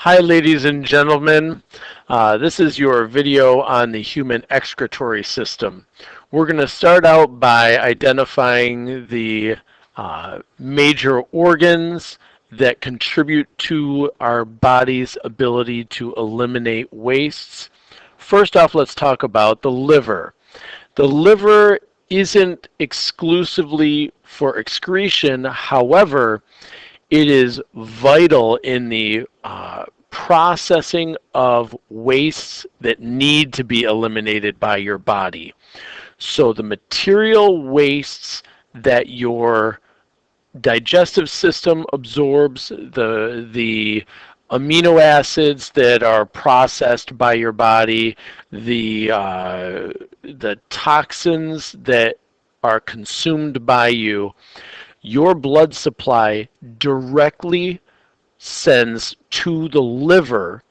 Hi, ladies and gentlemen. This is your video on the human excretory system. We're going to start out by identifying the major organs that contribute to our body's ability to eliminate wastes. First off, let's talk about the liver. The liver isn't exclusively for excretion, however, it is vital in the processing of wastes that need to be eliminated by your body. So the material wastes that your digestive system absorbs, the amino acids that are processed by your body, the toxins that are consumed by you, your blood supply directly sends to the liver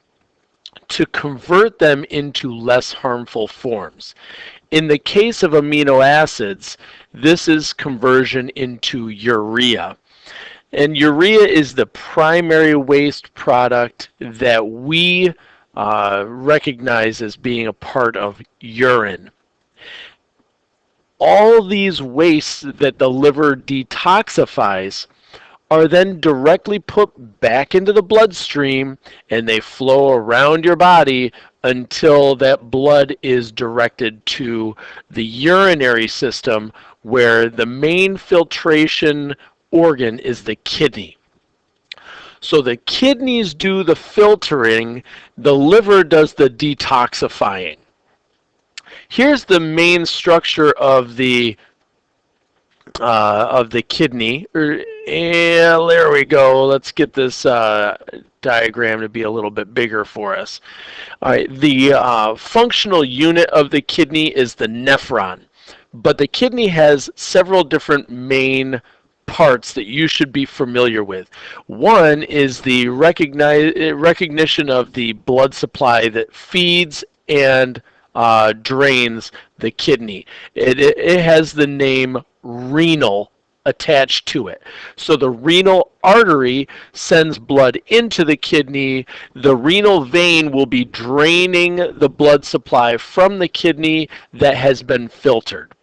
to convert them into less harmful forms. In the case of amino acids, this is conversion into urea. And urea is the primary waste product that we recognize as being a part of urine. All these wastes that the liver detoxifies are then directly put back into the bloodstream, and they flow around your body until that blood is directed to the urinary system, where the main filtration organ is the kidney. So the kidneys do the filtering, the liver does the detoxifying. Here's the main structure of the kidney. And there we go. Let's get this diagram to be a little bit bigger for us. All right, the functional unit of the kidney is the nephron, but the kidney has several different main parts that you should be familiar with. One is the recognition of the blood supply that feeds and drains the kidney. It has the name renal attached to it. So the renal artery sends blood into the kidney. The renal vein will be draining the blood supply from the kidney that has been filtered.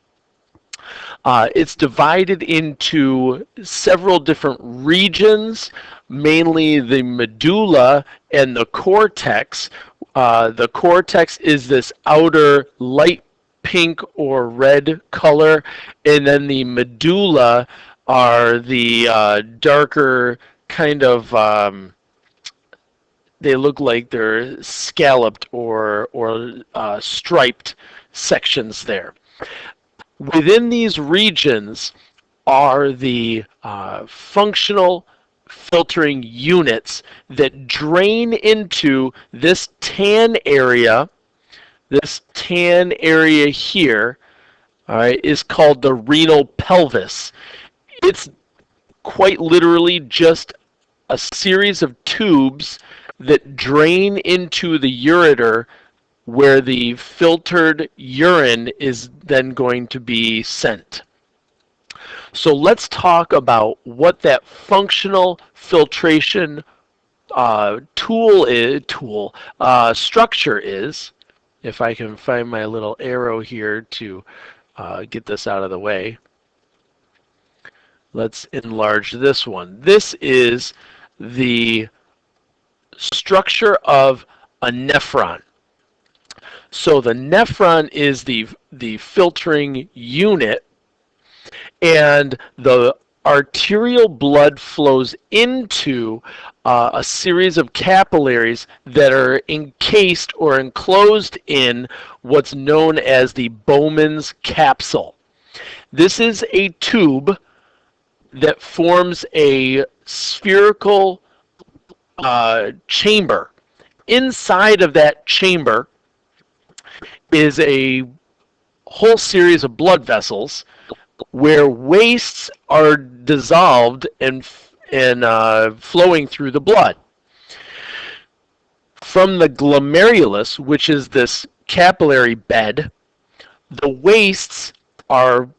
It's divided into several different regions, mainly the medulla and the cortex. The cortex is this outer light pink or red color, and then the medulla are the darker kind of, they look like they're scalloped or striped sections there. Within these regions are the functional filtering units that drain into this tan area. This tan area here, all right, is called the renal pelvis. It's quite literally just a series of tubes that drain into the ureter, where the filtered urine is then going to be sent. So let's talk about what that functional filtration structure is. If I can find my little arrow here to get this out of the way. Let's enlarge this one. This is the structure of a nephron. So the nephron is the filtering unit, and the arterial blood flows into a series of capillaries that are encased or enclosed in what's known as the Bowman's capsule. This is a tube that forms a spherical chamber. Inside of that chamber is a whole series of blood vessels where wastes are dissolved and flowing through the blood. From the glomerulus, which is this capillary bed, the wastes are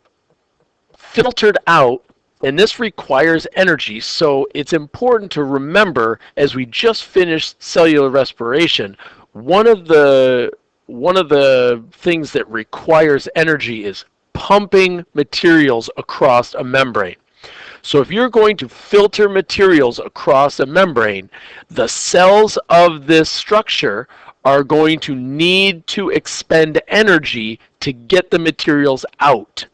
filtered out And this requires energy, so it's important to remember as we just finished cellular respiration, one of the things that requires energy is pumping materials across a membrane. So if you're going to filter materials across a membrane, the cells of this structure are going to need to expend energy to get the materials out.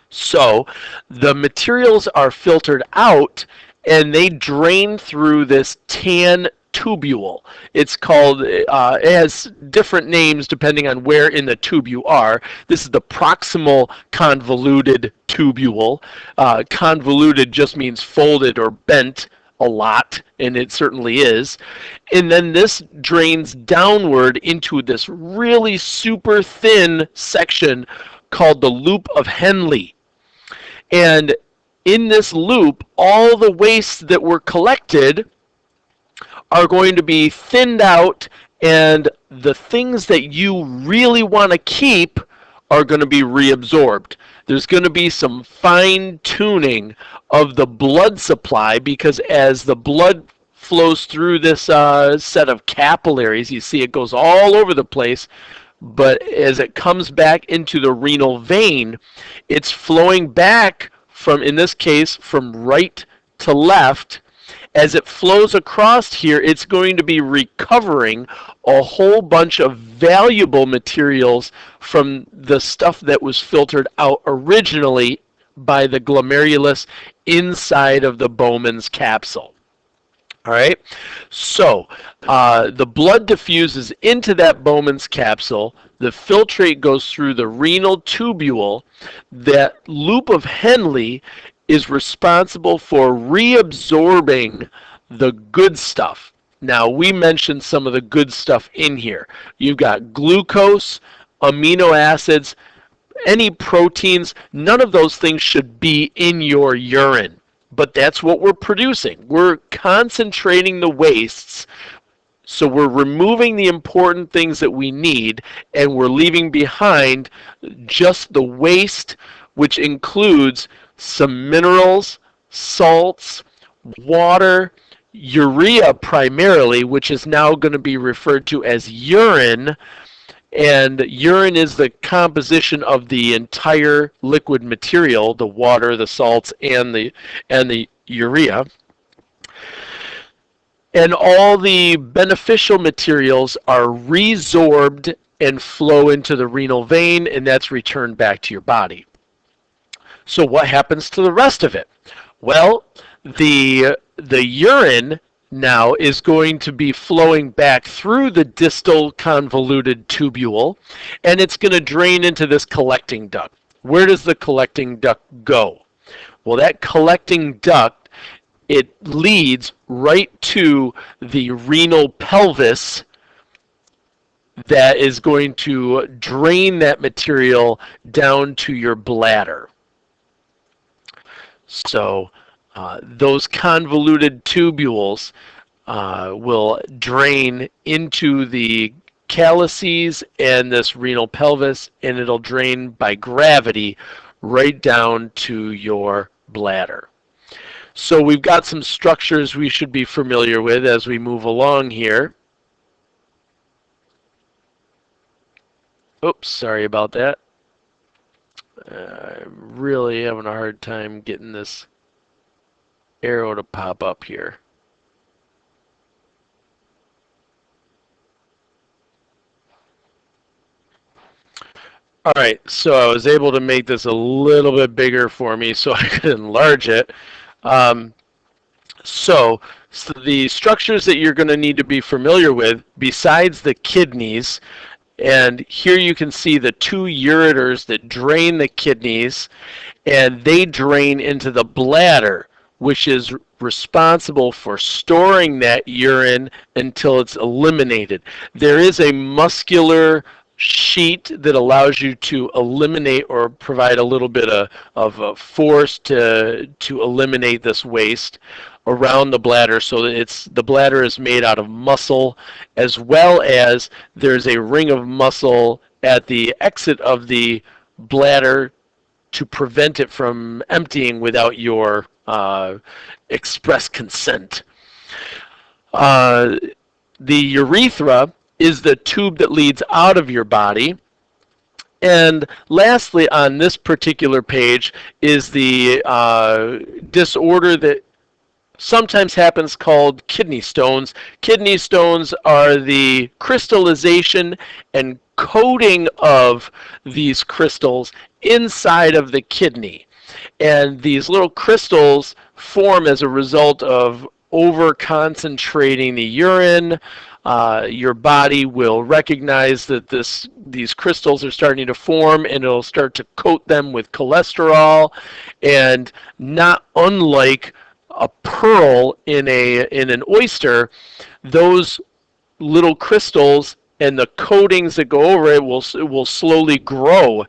So the materials are filtered out and they drain through this tan tubule. It's called, it has different names depending on where in the tube you are. This is the proximal convoluted tubule. Convoluted just means folded or bent a lot, and it certainly is. And then this drains downward into this really super thin section called the loop of Henle. And in this loop, all the wastes that were collected are going to be thinned out, and the things that you really want to keep are going to be reabsorbed. There's going to be some fine tuning of the blood supply, because as the blood flows through this set of capillaries, you see it goes all over the place, but as it comes back into the renal vein, it's flowing back from, in this case, from right to left. As it flows across here, it's going to be recovering a whole bunch of valuable materials from the stuff that was filtered out originally by the glomerulus inside of the Bowman's capsule. All right, so the blood diffuses into that Bowman's capsule. The filtrate goes through the renal tubule. That loop of Henle is responsible for reabsorbing the good stuff. Now, we mentioned some of the good stuff in here. You've got glucose, amino acids, any proteins. None of those things should be in your urine, but that's what we're producing. We're concentrating the wastes, so we're removing the important things that we need, and we're leaving behind just the waste, which includes some minerals, salts, water, urea primarily, which is now going to be referred to as urine. And urine is the composition of the entire liquid material, the water, the salts, and the urea. And all the beneficial materials are resorbed and flow into the renal vein, and that's returned back to your body. So what happens to the rest of it? Well, the urine now is going to be flowing back through the distal convoluted tubule, and it's going to drain into this collecting duct. Where does the collecting duct go? Well, that collecting duct, it leads right to the renal pelvis that is going to drain that material down to your bladder. So those convoluted tubules will drain into the calyces and this renal pelvis, and it'll drain by gravity right down to your bladder. So we've got some structures we should be familiar with as we move along here. Oops, sorry about that. I'm really having a hard time getting this arrow to pop up here. All right, so I was able to make this a little bit bigger for me so I could enlarge it. So the structures that you're going to need to be familiar with, besides the kidneys, and here you can see the two ureters that drain the kidneys, and they drain into the bladder, which is responsible for storing that urine until it's eliminated. There is a muscular sheet that allows you to eliminate or provide a little bit of force to eliminate this waste around the bladder, so that the bladder is made out of muscle, as well as there's a ring of muscle at the exit of the bladder to prevent it from emptying without your express consent. Uh, the urethra is the tube that leads out of your body. And lastly, on this particular page is the disorder that sometimes happens called kidney stones. Kidney stones are the crystallization and coating of these crystals inside of the kidney. And these little crystals form as a result of over concentrating the urine. Your body will recognize that these crystals are starting to form, and it'll start to coat them with cholesterol. And not unlike a pearl in an oyster, those little crystals and the coatings that go over it will slowly grow,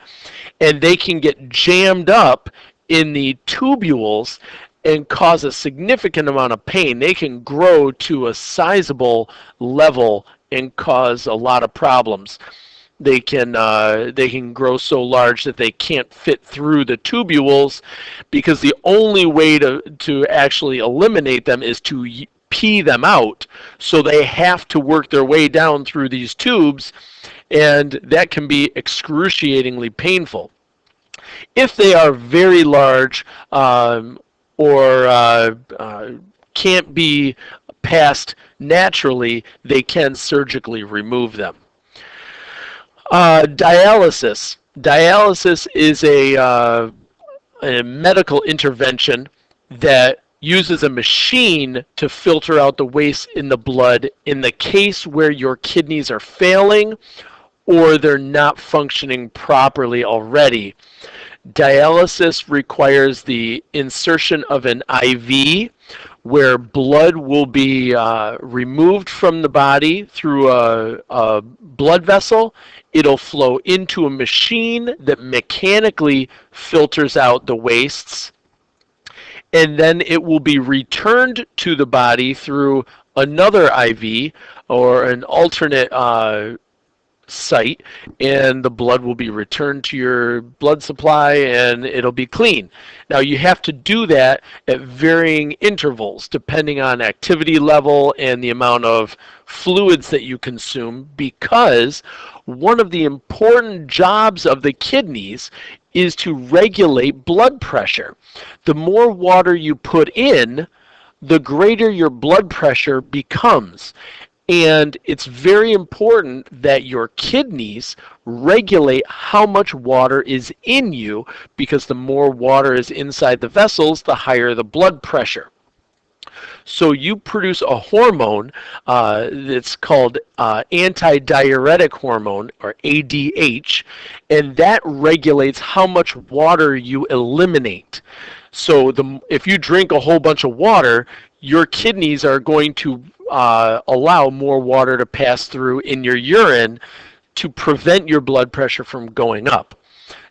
and they can get jammed up in the tubules and cause a significant amount of pain. They can grow to a sizable level and cause a lot of problems. They can grow so large that they can't fit through the tubules, because the only way to actually eliminate them is to pee them out. So they have to work their way down through these tubes, and that can be excruciatingly painful. If they are very large, or can't be passed naturally, they can surgically remove them. Dialysis. Dialysis is a medical intervention that uses a machine to filter out the waste in the blood in the case where your kidneys are failing or they're not functioning properly already. Dialysis requires the insertion of an IV where blood will be removed from the body through a blood vessel. It'll flow into a machine that mechanically filters out the wastes, and then it will be returned to the body through another IV or an alternate site, and the blood will be returned to your blood supply and it'll be clean. Now you have to do that at varying intervals depending on activity level and the amount of fluids that you consume, because one of the important jobs of the kidneys is to regulate blood pressure. The more water you put in, the greater your blood pressure becomes. And it's very important that your kidneys regulate how much water is in you, because the more water is inside the vessels, the higher the blood pressure. So you produce a hormone that's called antidiuretic hormone, or ADH, and that regulates how much water you eliminate. So if you drink a whole bunch of water, your kidneys are going to allow more water to pass through in your urine to prevent your blood pressure from going up.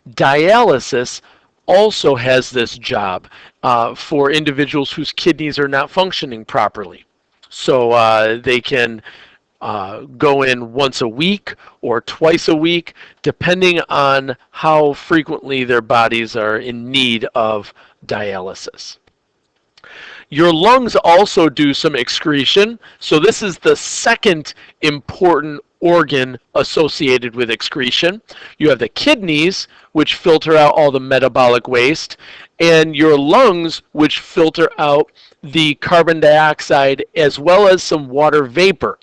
Dialysis also has this job for individuals whose kidneys are not functioning properly. So they can go in once a week or twice a week, depending on how frequently their bodies are in need of dialysis. Your lungs also do some excretion. So this is the second important organ associated with excretion. You have the kidneys, which filter out all the metabolic waste, and your lungs, which filter out the carbon dioxide as well as some water vapor.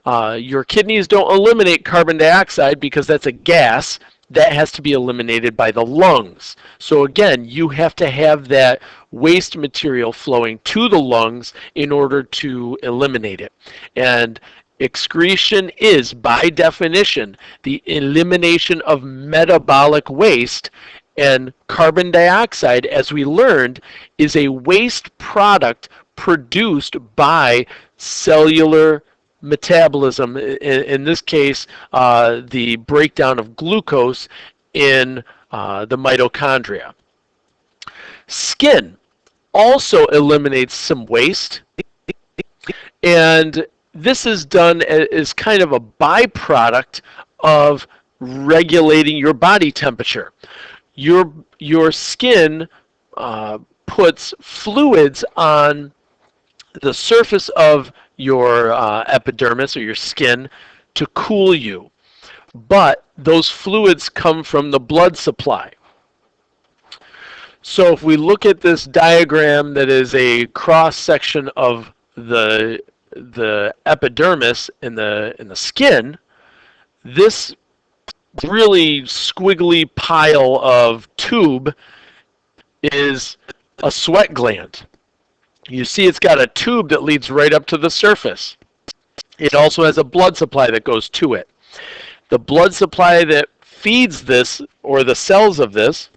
Your kidneys don't eliminate carbon dioxide because that's a gas. That has to be eliminated by the lungs. So again, you have to have that waste material flowing to the lungs in order to eliminate it. And excretion is, by definition, the elimination of metabolic waste. And carbon dioxide, as we learned, is a waste product produced by cellular metabolism, in this case, the breakdown of glucose in the mitochondria. Skin also eliminates some waste, and this is done as kind of a byproduct of regulating your body temperature. your skin puts fluids on the surface of your epidermis or your skin to cool you. But those fluids come from the blood supply. So if we look at this diagram that is a cross section of the epidermis in the skin, this really squiggly pile of tube is a sweat gland. You see it's got a tube that leads right up to the surface. It also has a blood supply that goes to it. The blood supply that feeds this, or the cells of this,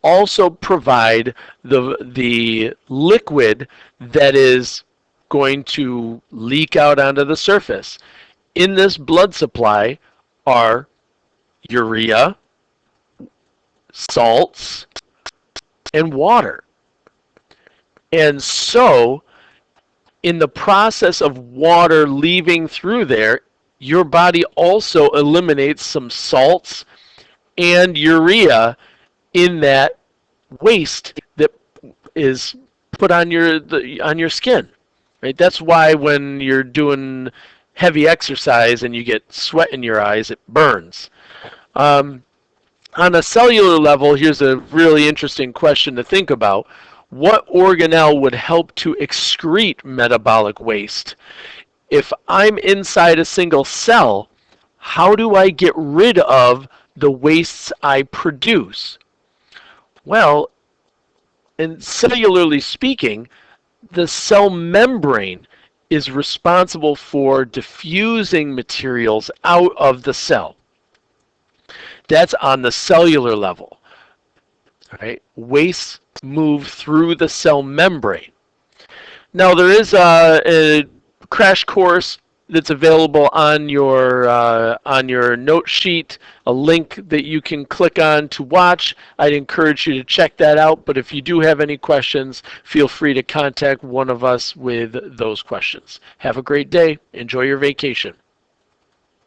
also provide the liquid that is going to leak out onto the surface. In this blood supply are urea, salts, and water. And so, in the process of water leaving through there, your body also eliminates some salts and urea in that waste that is put on your skin. Right? That's why when you're doing heavy exercise and you get sweat in your eyes, it burns. On a cellular level, here's a really interesting question to think about. What organelle would help to excrete metabolic waste? If I'm inside a single cell, how do I get rid of the wastes I produce? Well, and cellularly speaking, the cell membrane is responsible for diffusing materials out of the cell. That's on the cellular level. Right? Wastes move through the cell membrane. Now there is a crash course that's available on your note sheet, a link that you can click on to watch. I'd encourage you to check that out, but if you do have any questions, feel free to contact one of us with those questions. Have a great day. Enjoy your vacation.